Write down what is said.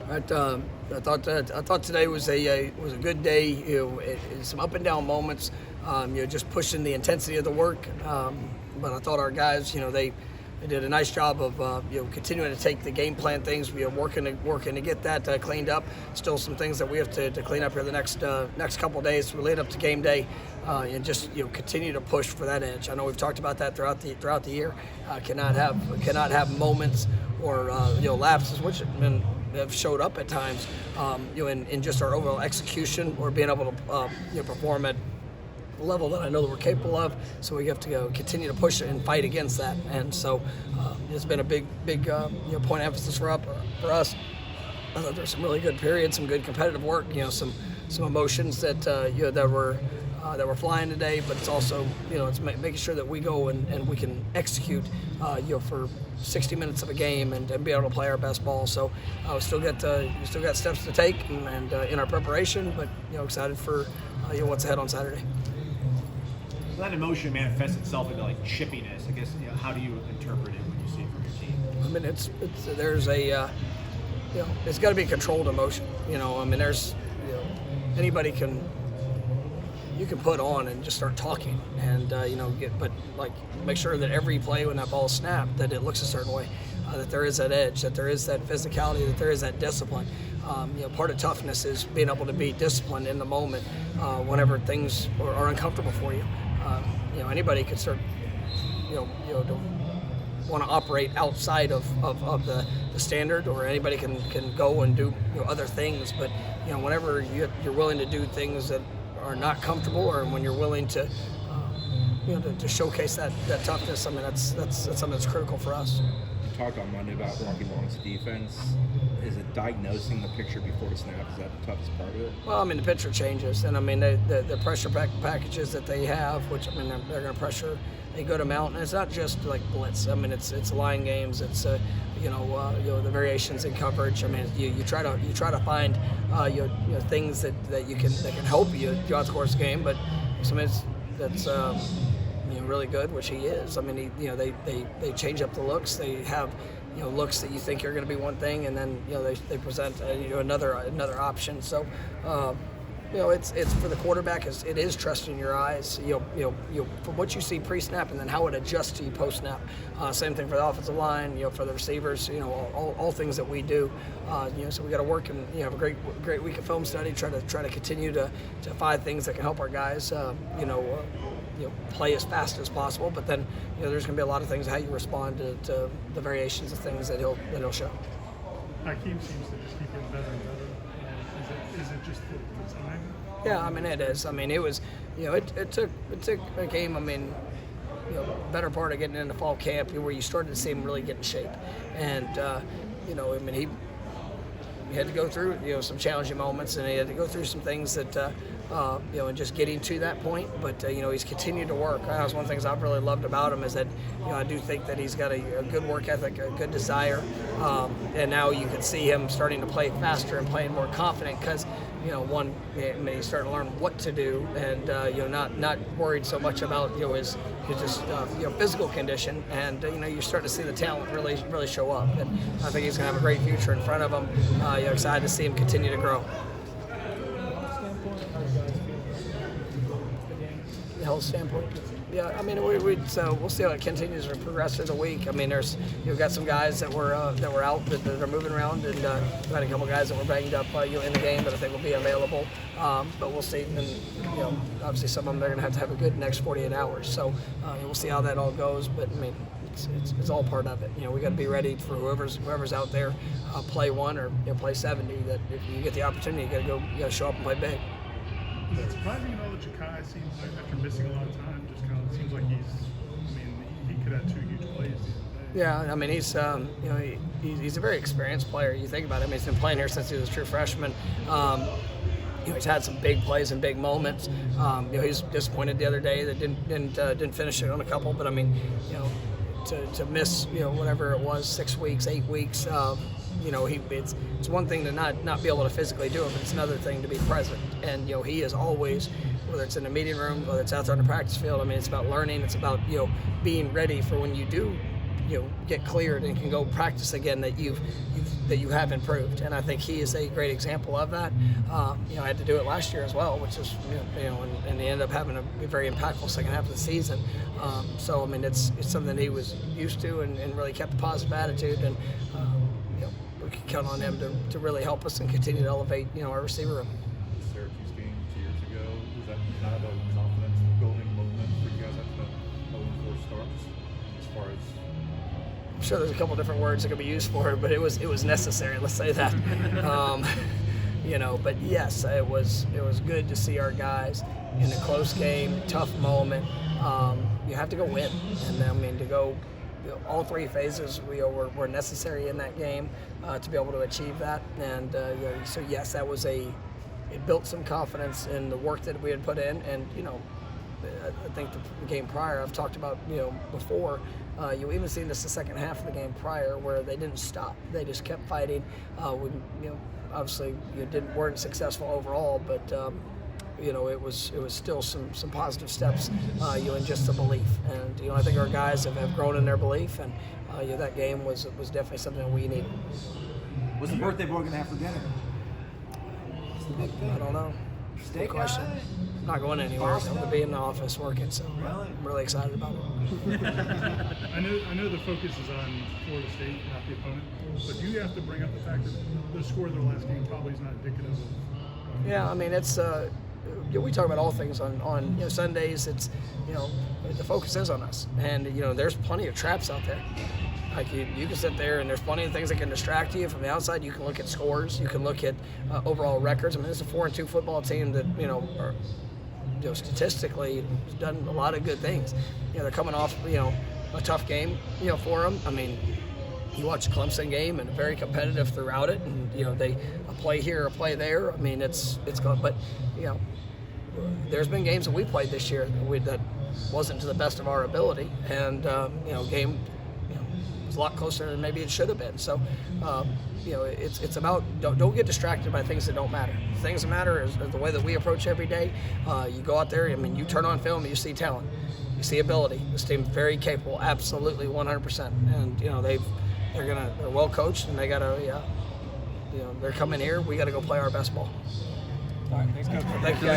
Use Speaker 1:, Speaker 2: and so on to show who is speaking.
Speaker 1: I thought today was a good day. Some up and down moments. Just pushing the intensity of the work. But I thought our guys, they did a nice job of continuing to take the game plan things. Working to get that cleaned up. Still some things that we have to clean up here the next couple of days. We lead up to game day, and just continue to push for that edge. I know we've talked about that throughout the year. Cannot have moments or lapses, which have showed up at times, in just our overall execution or being able to perform at a level that I know that we're capable of. So we have to continue to push and fight against that. And so it's been a big point of emphasis for us. I thought there's some really good periods, some good competitive work. Some emotions that that were flying today, but it's also it's making sure that we go and we can execute for 60 minutes of a game and be able to play our best ball. So we still got steps to take and in our preparation, but excited for what's ahead on Saturday.
Speaker 2: That emotion manifests itself into like chippiness. I guess how do you interpret it when you see it from your team?
Speaker 1: I mean, there's a it's got to be a controlled emotion. There's anybody can. You can put on and just start talking and but make sure that every play when that ball is snapped that it looks a certain way, that there is that edge, that there is that physicality, that there is that discipline. Part of toughness is being able to be disciplined in the moment whenever things are uncomfortable for you. Anybody could start to want to operate outside of the standard, or anybody can go and do other things, but whenever you're willing to do things that are not comfortable, or when you're willing to to showcase that toughness, I mean that's something that's critical for us.
Speaker 3: You talked on Monday about Rocky Long's defense. Is it diagnosing the picture before the snap? Is that the toughest part of it?
Speaker 1: Well, the picture changes, and the pressure packages that they have, which they're going to pressure a good amount, and it's not just like blitz. It's line games. It's the variations in coverage. You try to find things that can help you throughout the course of the game, but that's really good, which he is. They change up the looks. They have looks that you think are going to be one thing, and then they present another option. So it's for the quarterback. It is trusting your eyes. From what you see pre-snap, and then how it adjusts to you post-snap. Same thing for the offensive line. For the receivers. All things that we do. So we got to work and have a great week of film study. Try to continue to find things that can help our guys. Play as fast as possible. But then there's going to be a lot of things how you respond to the variations of things that he'll show.
Speaker 4: Hakeem seems to just keep getting better and better. Is it just the time?
Speaker 1: Yeah, it is. It was, it took a game. Better part of getting into fall camp where you started to see him really get in shape, and he had to go through some challenging moments, and he had to go through some things that and just getting to that point. But he's continued to work. That's one of the things I've really loved about him is that I do think that he's got a good work ethic, a good desire, and now you can see him starting to play faster and playing more confident because he's starting to learn what to do, and not worried so much about his just physical condition, and you're starting to see the talent really show up, and I think he's going to have a great future in front of him. Excited to see him continue to grow. Health standpoint, yeah. We'll see how it continues to progress through the week. There's got some guys that were out that are moving around, and we've had a couple guys that were banged up in the game that I think will be available. But we'll see. And obviously some of them they're going to have a good next 48 hours. So we'll see how that all goes. But it's all part of it. We got to be ready for whoever's out there. Play one or play 70. That if you get the opportunity, you got to show up and play big.
Speaker 4: Is it surprising that Ja'Kai seems like after missing a lot of time, just kind of seems like he could have two huge plays the other day.
Speaker 1: Yeah, he's a very experienced player. You think about it. He's been playing here since he was a true freshman. He's had some big plays and big moments. He was disappointed the other day that didn't finish it on a couple, but to miss whatever it was, 6 weeks, 8 weeks. It's one thing to not be able to physically do it, but it's another thing to be present. And he is always, whether it's in the meeting room, whether it's out there on the practice field. It's about learning. It's about being ready for when you do get cleared and can go practice again, that you have improved. And I think he is a great example of that. I had to do it last year as well, which is and he ended up having a very impactful second half of the season. So I mean, it's something that he was used to and really kept a positive attitude, and we can count on him to really help us and continue to elevate our receiver room.
Speaker 5: The Syracuse game 2 years ago, was that kind of a confidence building moment for you guys after the 0-4 start, as far as?
Speaker 1: I'm sure there's a couple different words that could be used for it, but it was necessary. Let's say that. But yes, it was good to see our guys in a close game, tough moment. You have to go win, and I mean to go. All three phases were necessary in that game to be able to achieve that, and so yes, that was it built some confidence in the work that we had put in, and I think the game prior I've talked about before. You even seen this the second half of the game prior where they didn't stop; they just kept fighting. Obviously weren't successful overall, but. It was still some positive steps, in just the belief, and I think our guys have grown in their belief, and that game was definitely something that we needed.
Speaker 6: What's the birthday boy gonna have for dinner?
Speaker 1: I don't know. Good question. I'm not going anywhere. I'm going to be in the office working, so I'm really excited about it.
Speaker 4: I know the focus is on Florida State, not the opponent, but do you have to bring up the fact that the score of their last game probably is not indicative of?
Speaker 1: Yeah, I mean it's. We talk about all things on Sundays. It's the focus is on us, and there's plenty of traps out there. Like you can sit there and there's plenty of things that can distract you from the outside. You can look at scores, you can look at overall records. I mean, it's a 4-2 football team that are, statistically has done a lot of good things. They're coming off a tough game for them. I mean, you watch the Clemson game and very competitive throughout it, and they a play here, a play there. I mean, it's going, but there's been games that we played this year that wasn't to the best of our ability, and game was a lot closer than maybe it should have been. So it's about don't get distracted by things that don't matter. Things that matter is the way that we approach every day. You go out there, I mean, you turn on film and you see talent, you see ability. This team's very capable, absolutely 100%, and they're well coached, and they gotta they're coming here. We got to go play our best ball.
Speaker 3: All right, thanks, Coach.
Speaker 1: Thank you.